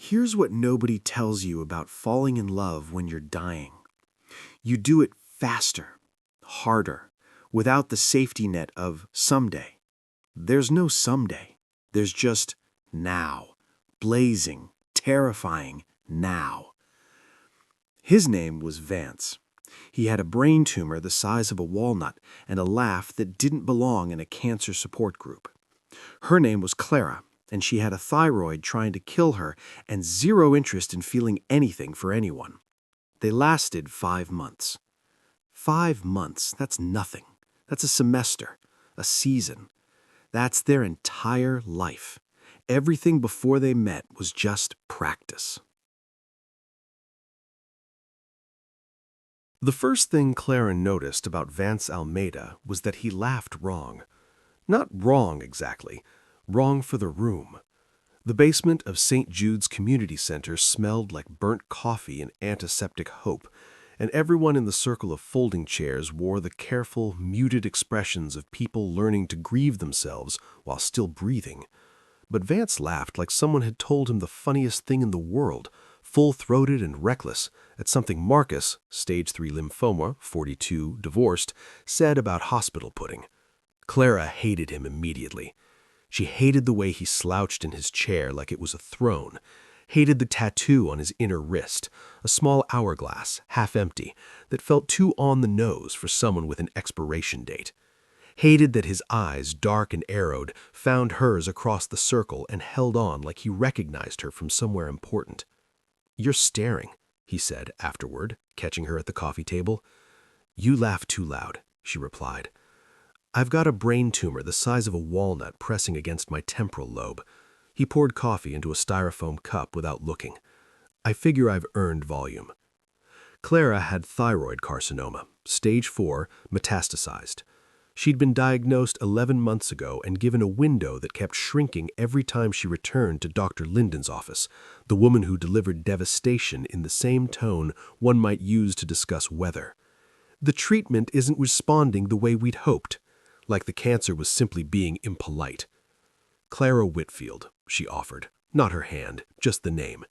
Here's what nobody tells you about falling in love when you're dying. You do it faster, harder, without the safety net of someday. There's no someday. There's just now. Blazing, terrifying now. His name was Vance. He had a brain tumor the size of a walnut and a laugh that didn't belong in a cancer support group. Her name was Clara, and she had a thyroid trying to kill her and zero interest in feeling anything for anyone. They lasted 5 months. 5 months, that's nothing. That's a semester, a season. That's their entire life. Everything before they met was just practice. The first thing Clara noticed about Vance Almeida was that he laughed wrong. Not wrong exactly, wrong for the room. The basement of St. Jude's Community Center smelled like burnt coffee and antiseptic hope, and everyone in the circle of folding chairs wore the careful, muted expressions of people learning to grieve themselves while still breathing. But Vance laughed like someone had told him the funniest thing in the world, full-throated and reckless, at something Marcus, stage 3 lymphoma, 42, divorced, said about hospital pudding. Clara hated him immediately. She hated the way he slouched in his chair like it was a throne, hated the tattoo on his inner wrist, a small hourglass, half empty, that felt too on the nose for someone with an expiration date. Hated that his eyes, dark and arrowed, found hers across the circle and held on like he recognized her from somewhere important. "You're staring," he said afterward, catching her at the coffee table. "You laugh too loud," she replied. "I've got a brain tumor the size of a walnut pressing against my temporal lobe." He poured coffee into a styrofoam cup without looking. "I figure I've earned volume." Clara had thyroid carcinoma, stage 4, metastasized. She'd been diagnosed 11 months ago and given a window that kept shrinking every time she returned to Dr. Linden's office, the woman who delivered devastation in the same tone one might use to discuss weather. "The treatment isn't responding the way we'd hoped," like the cancer was simply being impolite. "Clara Whitfield," she offered, not her hand, just the name.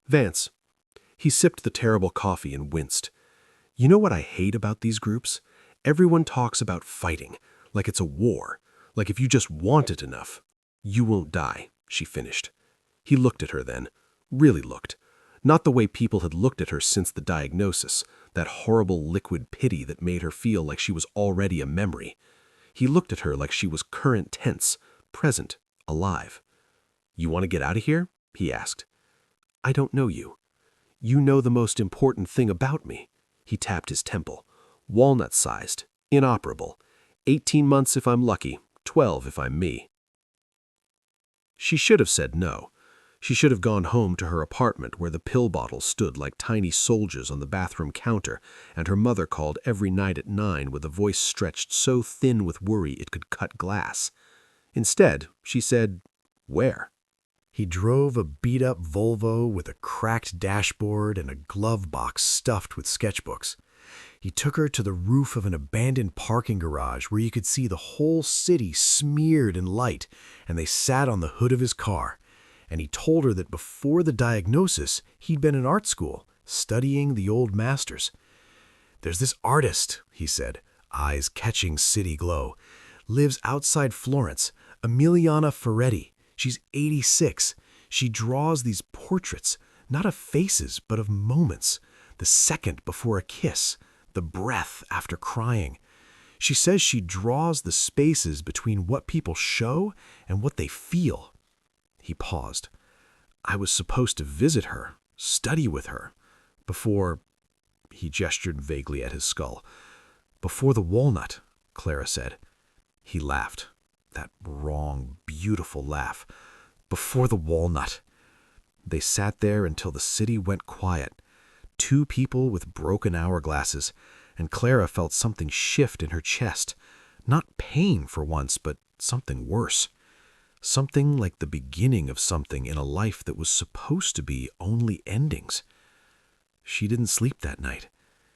"Vance." He sipped the terrible coffee and winced. "You know what I hate about these groups? Everyone talks about fighting, like it's a war, like if you just want it enough. You won't die," she finished. He looked at her then, really looked. Not the way people had looked at her since the diagnosis, that horrible liquid pity that made her feel like she was already a memory. He looked at her like she was current tense, present, alive. "You want to get out of here?" he asked. "I don't know you." "You know the most important thing about me." He tapped his temple. "Walnut-sized, inoperable. 18 months if I'm lucky, 12 if I'm me." She should have said no. She should have gone home to her apartment where the pill bottles stood like tiny soldiers on the bathroom counter, and her mother called every night at 9 with a voice stretched so thin with worry it could cut glass. Instead, she said, "Where?" He drove a beat-up Volvo with a cracked dashboard and a glove box stuffed with sketchbooks. He took her to the roof of an abandoned parking garage where you could see the whole city smeared in light, and they sat on the hood of his car. And he told her that before the diagnosis, he'd been in art school, studying the old masters. "There's this artist," he said, eyes catching city glow, "lives outside Florence, Emiliana Ferretti. She's 86. She draws these portraits, not of faces, but of moments, the second before a kiss, the breath after crying. She says she draws the spaces between what people show and what they feel." He paused. "I was supposed to visit her, study with her, before—" He gestured vaguely at his skull. "Before the walnut," Clara said. He laughed. That wrong, beautiful laugh. "Before the walnut." They sat there until the city went quiet. 2 people with broken hourglasses, and Clara felt something shift in her chest. Not pain for once, but something worse. Something like the beginning of something in a life that was supposed to be only endings. She didn't sleep that night.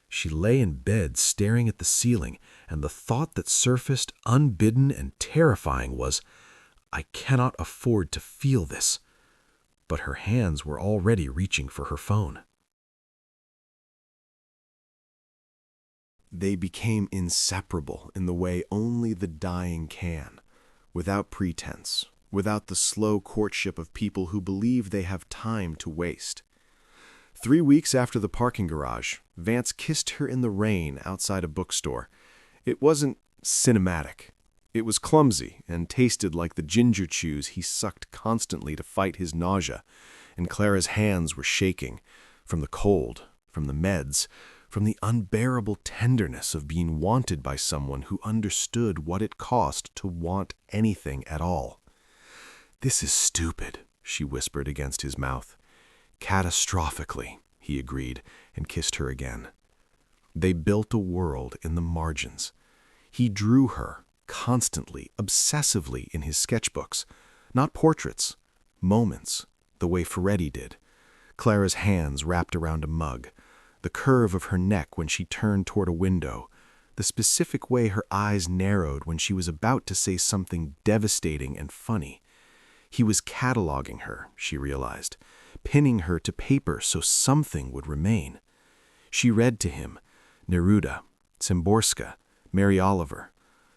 She lay in bed staring at the ceiling, and the thought that surfaced unbidden and terrifying was, "I cannot afford to feel this." but her hands were already reaching for her phone. They became inseparable in the way only the dying can, without pretense, without the slow courtship of people who believe they have time to waste. 3 weeks after the parking garage, Vance kissed her in the rain outside a bookstore. It wasn't cinematic. It was clumsy and tasted like the ginger chews he sucked constantly to fight his nausea, and Clara's hands were shaking from the cold, from the meds, from the unbearable tenderness of being wanted by someone who understood what it cost to want anything at all. "This is stupid," she whispered against his mouth. "Catastrophically," he agreed, and kissed her again. They built a world in the margins. He drew her, constantly, obsessively in his sketchbooks. Not portraits, moments, the way Ferretti did. Clara's hands wrapped around a mug, the curve of her neck when she turned toward a window, the specific way her eyes narrowed when she was about to say something devastating and funny. He was cataloging her, she realized, pinning her to paper so something would remain. She read to him Neruda, Szymborska, Mary Oliver,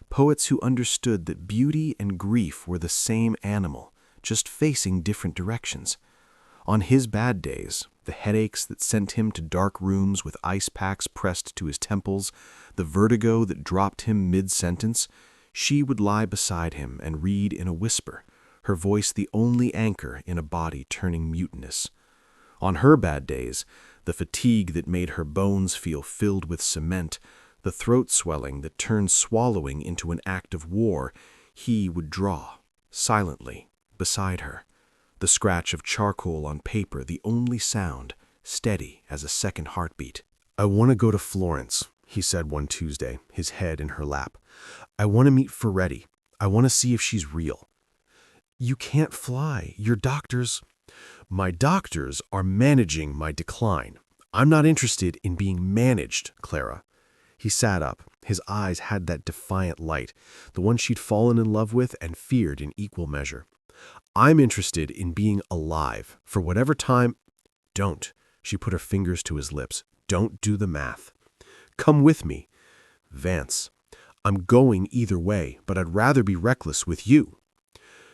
poets who understood that beauty and grief were the same animal, just facing different directions. On his bad days, the headaches that sent him to dark rooms with ice packs pressed to his temples, the vertigo that dropped him mid-sentence, she would lie beside him and read in a whisper, her voice the only anchor in a body turning mutinous. On her bad days, the fatigue that made her bones feel filled with cement, the throat swelling that turned swallowing into an act of war, he would draw, silently, beside her. The scratch of charcoal on paper the only sound, steady as a second heartbeat. "I want to go to Florence," he said one Tuesday, his head in her lap. "I want to meet Ferretti. I want to see if she's real." "You can't fly. Your doctors—" "My doctors are managing my decline. I'm not interested in being managed, Clara." He sat up. His eyes had that defiant light, the one she'd fallen in love with and feared in equal measure. "I'm interested in being alive, for whatever time—" "Don't." She put her fingers to his lips. "Don't do the math." "Come with me." "Vance, I'm going either way, but I'd rather be reckless with you."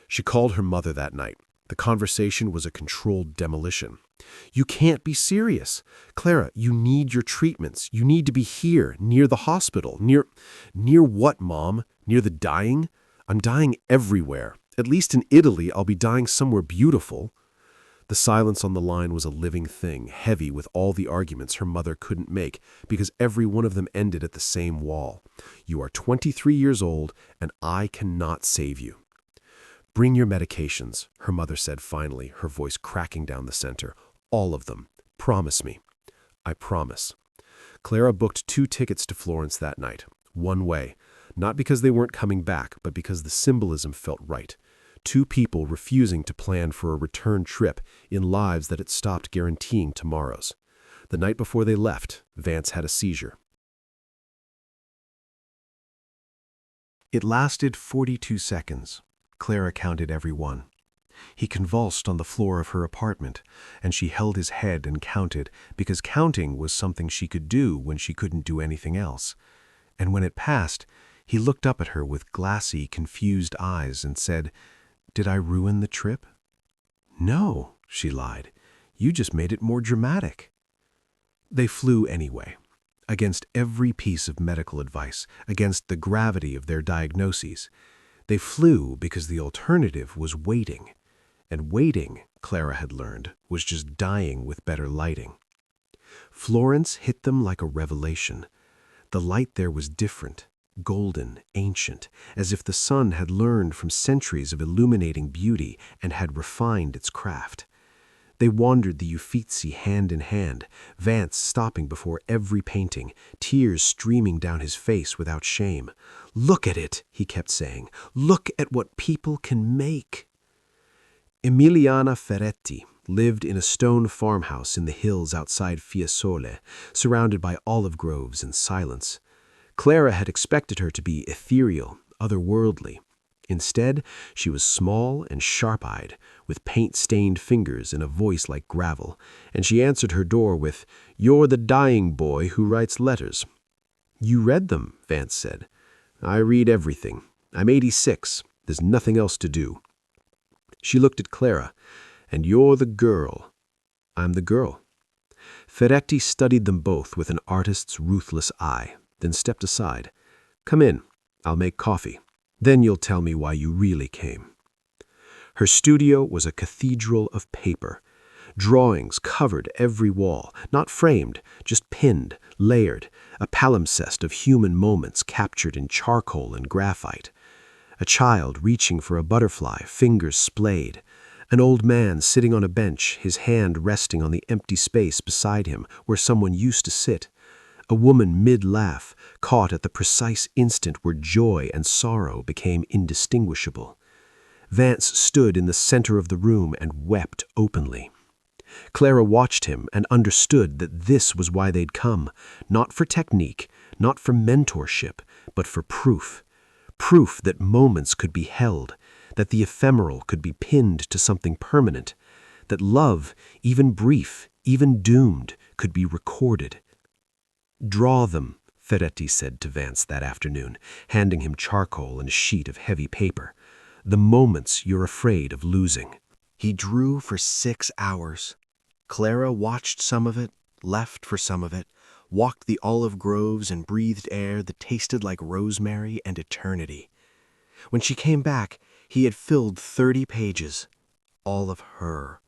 She called her mother that night. The conversation was a controlled demolition. "You can't be serious. Clara, you need your treatments. You need to be here, near the hospital. Near what, Mom? Near the dying? I'm dying everywhere. At least in Italy, I'll be dying somewhere beautiful." The silence on the line was a living thing, heavy with all the arguments her mother couldn't make, because every one of them ended at the same wall. "You are 23 years old, and I cannot save you." "Bring your medications," her mother said finally, her voice cracking down the center. "All of them. Promise me." "I promise." Clara booked 2 tickets to Florence that night, one way, not because they weren't coming back, but because the symbolism felt right. 2 people refusing to plan for a return trip in lives that it stopped guaranteeing tomorrows. The night before they left, Vance had a seizure. It lasted 42 seconds. Clara counted every one. He convulsed on the floor of her apartment, and she held his head and counted, because counting was something she could do when she couldn't do anything else. And when it passed, he looked up at her with glassy, confused eyes and said, "Did I ruin the trip?" "No," she lied. "You just made it more dramatic." They flew anyway, against every piece of medical advice, against the gravity of their diagnoses. They flew because the alternative was waiting. And waiting, Clara had learned, was just dying with better lighting. Florence hit them like a revelation. The light there was different, golden, ancient, as if the sun had learned from centuries of illuminating beauty and had refined its craft. They wandered the Uffizi hand in hand, Vance stopping before every painting, tears streaming down his face without shame. "Look at it," he kept saying. "Look at what people can make." Emiliana Ferretti lived in a stone farmhouse in the hills outside Fiesole, surrounded by olive groves and silence. Clara had expected her to be ethereal, otherworldly. Instead, she was small and sharp-eyed, with paint-stained fingers and a voice like gravel, and she answered her door with, "You're the dying boy who writes letters." "You read them," Vance said. "I read everything. I'm 86. There's nothing else to do." She looked at Clara. "And you're the girl." "I'm the girl." Ferretti studied them both with an artist's ruthless eye, then stepped aside. "Come in. I'll make coffee. Then you'll tell me why you really came." Her studio was a cathedral of paper. Drawings covered every wall, not framed, just pinned, layered, a palimpsest of human moments captured in charcoal and graphite. A child reaching for a butterfly, fingers splayed. An old man sitting on a bench, his hand resting on the empty space beside him where someone used to sit. A woman mid-laugh, caught at the precise instant where joy and sorrow became indistinguishable. Vance stood in the center of the room and wept openly. Clara watched him and understood that this was why they'd come, not for technique, not for mentorship, but for proof. Proof that moments could be held, that the ephemeral could be pinned to something permanent, that love, even brief, even doomed, could be recorded. "Draw them," Ferretti said to Vance that afternoon, handing him charcoal and a sheet of heavy paper. "The moments you're afraid of losing." He drew for 6 hours. Clara watched some of it, left for some of it, walked the olive groves and breathed air that tasted like rosemary and eternity. When she came back, he had filled 30 pages. All of her.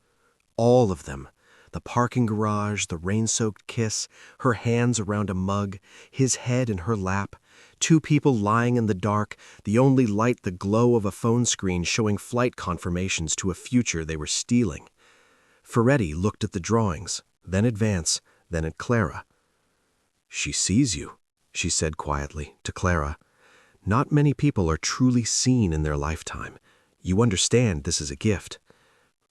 All of them. The parking garage, the rain-soaked kiss, her hands around a mug, his head in her lap, 2 people lying in the dark, the only light the glow of a phone screen showing flight confirmations to a future they were stealing. Ferretti looked at the drawings, then at Vance, then at Clara. "She sees you," she said quietly to Clara. "Not many people are truly seen in their lifetime. You understand this is a gift."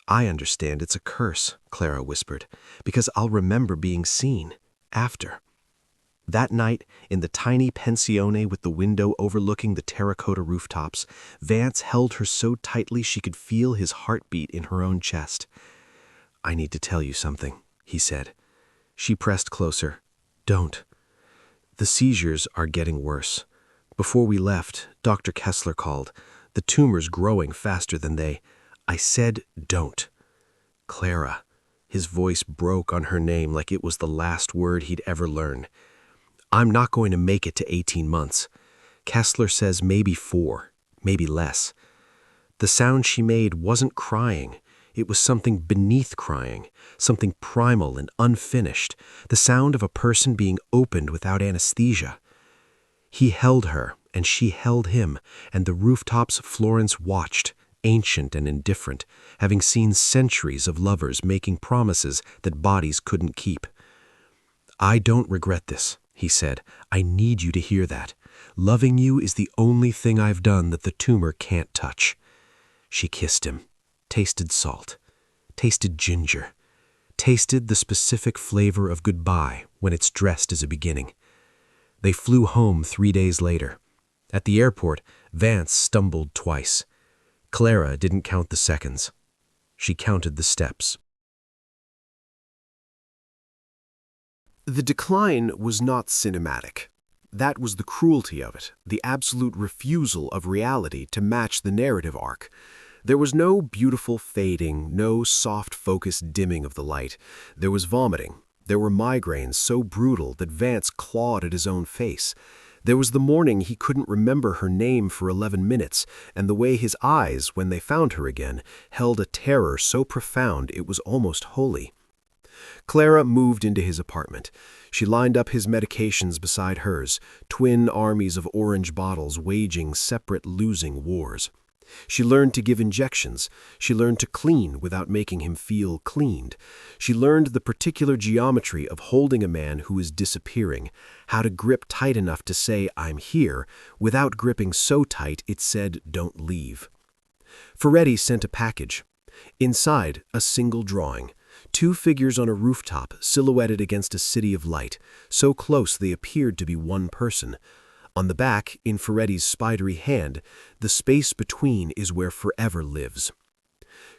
"I understand it's a curse," Clara whispered, "because I'll remember being seen, after." That night, in the tiny pensione with the window overlooking the terracotta rooftops, Vance held her so tightly she could feel his heartbeat in her own chest. "I need to tell you something," he said. She pressed closer. "Don't." "The seizures are getting worse. Before we left, Dr. Kessler called. The tumor's growing faster than they—" "I said don't." "Clara." His voice broke on her name like it was the last word he'd ever learn. "I'm not going to make it to 18 months. Kessler says maybe 4, maybe less." The sound she made wasn't crying. It was something beneath crying, something primal and unfinished, the sound of a person being opened without anesthesia. He held her, and she held him, and the rooftops Florence watched, ancient and indifferent, having seen centuries of lovers making promises that bodies couldn't keep. "I don't regret this," he said. "I need you to hear that. Loving you is the only thing I've done that the tumor can't touch." She kissed him, tasted salt, tasted ginger, tasted the specific flavor of goodbye when it's dressed as a beginning. They flew home 3 days later. At the airport, Vance stumbled twice. Clara didn't count the seconds. She counted the steps. The decline was not cinematic. That was the cruelty of it, the absolute refusal of reality to match the narrative arc. There was no beautiful fading, no soft focused dimming of the light. There was vomiting. There were migraines so brutal that Vance clawed at his own face. There was the morning he couldn't remember her name for 11 minutes, and the way his eyes, when they found her again, held a terror so profound it was almost holy. Clara moved into his apartment. She lined up his medications beside hers, twin armies of orange bottles waging separate losing wars. She learned to give injections. She learned to clean without making him feel cleaned. She learned the particular geometry of holding a man who is disappearing, how to grip tight enough to say, "I'm here," without gripping so tight it said, "Don't leave." Ferretti sent a package. Inside, a single drawing. 2 figures on a rooftop, silhouetted against a city of light, so close they appeared to be one person. On the back, in Ferretti's spidery hand, the space between is where forever lives.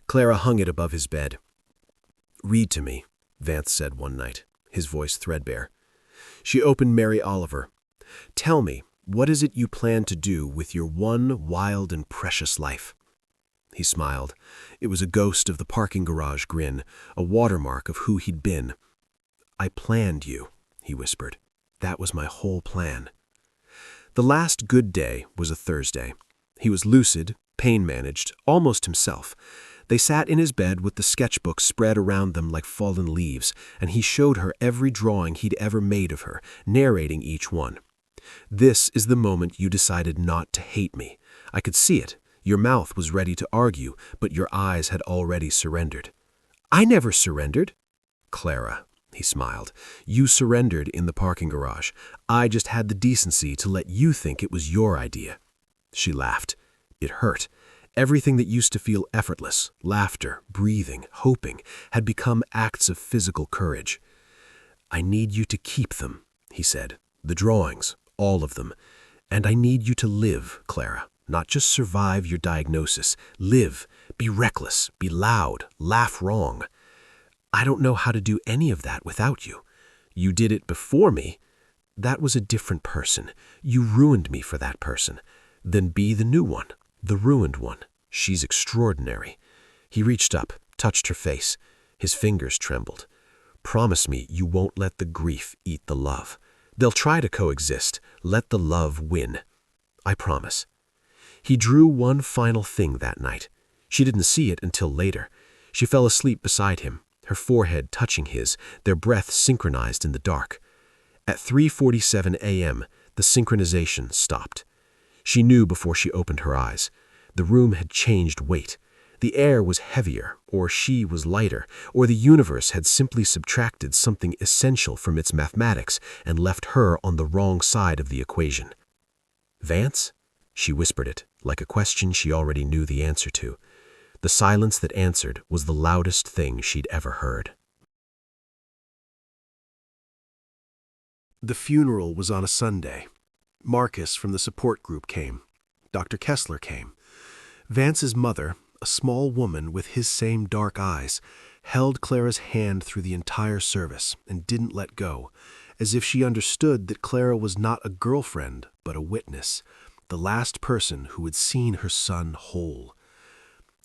Clara hung it above his bed. "Read to me," Vance said one night, his voice threadbare. She opened Mary Oliver. "Tell me, what is it you plan to do with your one wild and precious life?" He smiled. It was a ghost of the parking garage grin, a watermark of who he'd been. "I planned you," he whispered. "That was my whole plan." The last good day was a Thursday. He was lucid, pain-managed, almost himself. They sat in his bed with the sketchbook spread around them like fallen leaves, and he showed her every drawing he'd ever made of her, narrating each one. "This is the moment you decided not to hate me. I could see it. Your mouth was ready to argue, but your eyes had already surrendered." "I never surrendered." "Clara," he smiled, "you surrendered in the parking garage. I just had the decency to let you think it was your idea." She laughed. It hurt. Everything that used to feel effortless, laughter, breathing, hoping, had become acts of physical courage. "I need you to keep them," he said. "The drawings, all of them. And I need you to live, Clara. Not just survive your diagnosis. Live. Be reckless. Be loud. Laugh wrong. I don't know how to do any of that without you. You did it before me. That was a different person. You ruined me for that person. Then be the new one, the ruined one. She's extraordinary." He reached up, touched her face. His fingers trembled. "Promise me you won't let the grief eat the love. They'll try to coexist. Let the love win." "I promise." He drew one final thing that night. She didn't see it until later. She fell asleep beside him, her forehead touching his, their breath synchronized in the dark. At 3:47 a.m., the synchronization stopped. She knew before she opened her eyes. The room had changed weight. The air was heavier, or she was lighter, or the universe had simply subtracted something essential from its mathematics and left her on the wrong side of the equation. "Vance?" She whispered it, like a question she already knew the answer to. The silence that answered was the loudest thing she'd ever heard. The funeral was on a Sunday. Marcus from the support group came. Dr. Kessler came. Vance's mother, a small woman with his same dark eyes, held Clara's hand through the entire service and didn't let go, as if she understood that Clara was not a girlfriend, but a witness, the last person who had seen her son whole.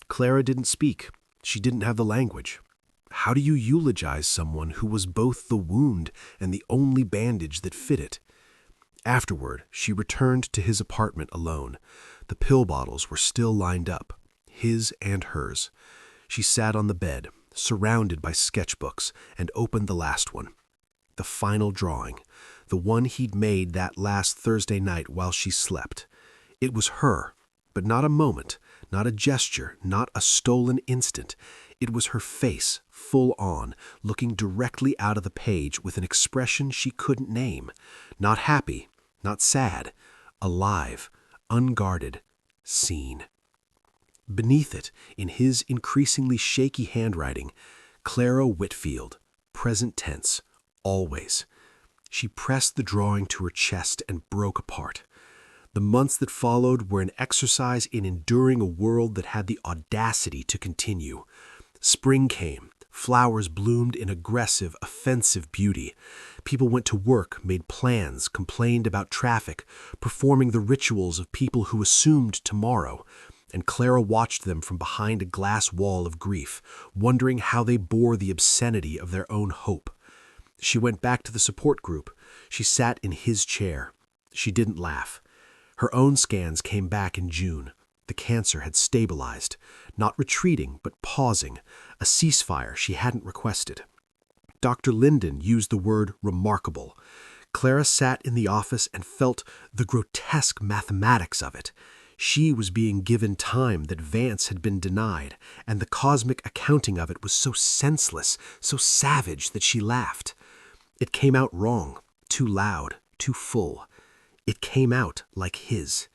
Clara didn't speak. She didn't have the language. How do you eulogize someone who was both the wound and the only bandage that fit it? Afterward, she returned to his apartment alone. The pill bottles were still lined up, his and hers. She sat on the bed, surrounded by sketchbooks, and opened the last one. The final drawing, the one he'd made that last Thursday night while she slept. It was her, but not a moment, not a gesture, not a stolen instant. It was her face, full on, looking directly out of the page with an expression she couldn't name. Not happy, not sad, alive, unguarded, seen. Beneath it, in his increasingly shaky handwriting, Clara Whitfield, present tense, always. She pressed the drawing to her chest and broke apart. The months that followed were an exercise in enduring a world that had the audacity to continue. Spring came. Flowers bloomed in aggressive, offensive beauty. People went to work, made plans, complained about traffic, performing the rituals of people who assumed tomorrow. And Clara watched them from behind a glass wall of grief, wondering how they bore the obscenity of their own hope. She went back to the support group. She sat in his chair. She didn't laugh. Her own scans came back in June. The cancer had stabilized, not retreating, but pausing, a ceasefire she hadn't requested. Dr. Linden used the word remarkable. Clara sat in the office and felt the grotesque mathematics of it. She was being given time that Vance had been denied, and the cosmic accounting of it was so senseless, so savage that she laughed. It came out wrong, too loud, too full. It came out like his.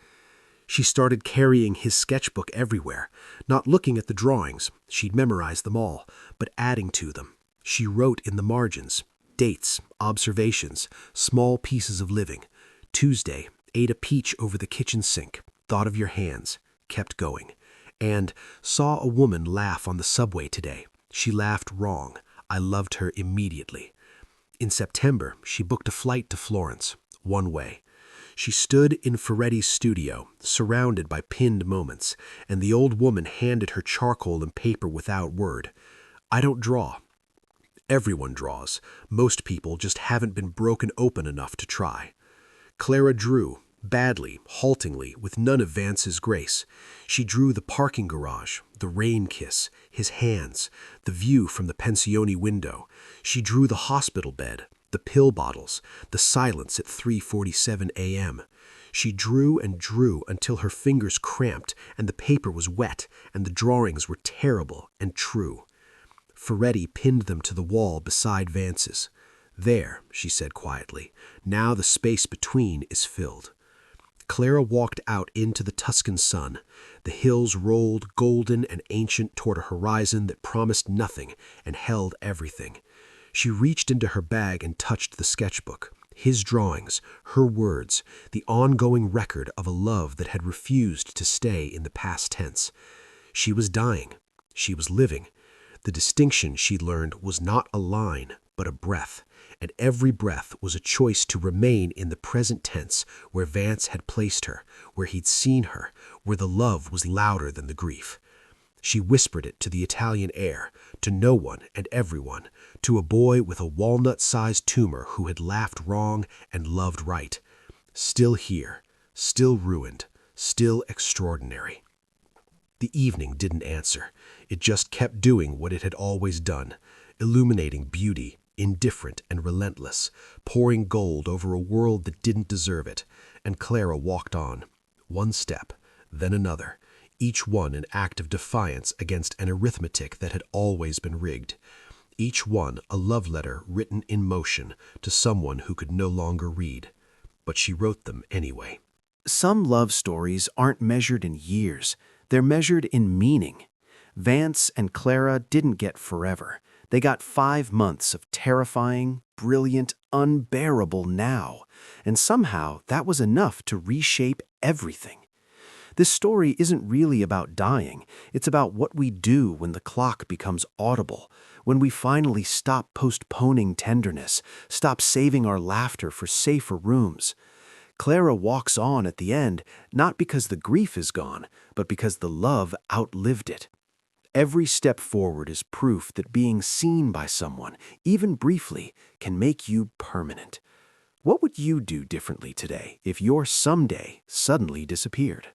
She started carrying his sketchbook everywhere, not looking at the drawings, she'd memorized them all, but adding to them. She wrote in the margins, dates, observations, small pieces of living. Tuesday, ate a peach over the kitchen sink, thought of your hands, kept going, and saw a woman laugh on the subway today. She laughed wrong. I loved her immediately. In September, she booked a flight to Florence, one way. She stood in Ferretti's studio, surrounded by pinned moments, and the old woman handed her charcoal and paper without word. I don't draw. Everyone draws. Most people just haven't been broken open enough to try. Clara drew, badly, haltingly, with none of Vance's grace. She drew the parking garage, the rain kiss, his hands, the view from the pensione window. She drew the hospital bed, the pill bottles, the silence at 3:47 a.m. She drew and drew until her fingers cramped and the paper was wet and the drawings were terrible and true. Ferretti pinned them to the wall beside Vance's. There, she said quietly, now the space between is filled. Clara walked out into the Tuscan sun. The hills rolled golden and ancient toward a horizon that promised nothing and held everything. She reached into her bag and touched the sketchbook, his drawings, her words, the ongoing record of a love that had refused to stay in the past tense. She was dying. She was living. The distinction, she learned, was not a line, but a breath, and every breath was a choice to remain in the present tense where Vance had placed her, where he'd seen her, where the love was louder than the grief. She whispered it to the Italian air, to no one and everyone, to a boy with a walnut-sized tumor who had laughed wrong and loved right. Still here, still ruined, still extraordinary. The evening didn't answer. It just kept doing what it had always done, illuminating beauty, indifferent and relentless, pouring gold over a world that didn't deserve it, and Clara walked on, one step, then another, each one an act of defiance against an arithmetic that had always been rigged, each one a love letter written in motion to someone who could no longer read. But she wrote them anyway. Some love stories aren't measured in years. They're measured in meaning. Vance and Clara didn't get forever. They got 5 months of terrifying, brilliant, unbearable now. And somehow that was enough to reshape everything. This story isn't really about dying. It's about what we do when the clock becomes audible, when we finally stop postponing tenderness, stop saving our laughter for safer rooms. Clara walks on at the end, not because the grief is gone, but because the love outlived it. Every step forward is proof that being seen by someone, even briefly, can make you permanent. What would you do differently today if your someday suddenly disappeared?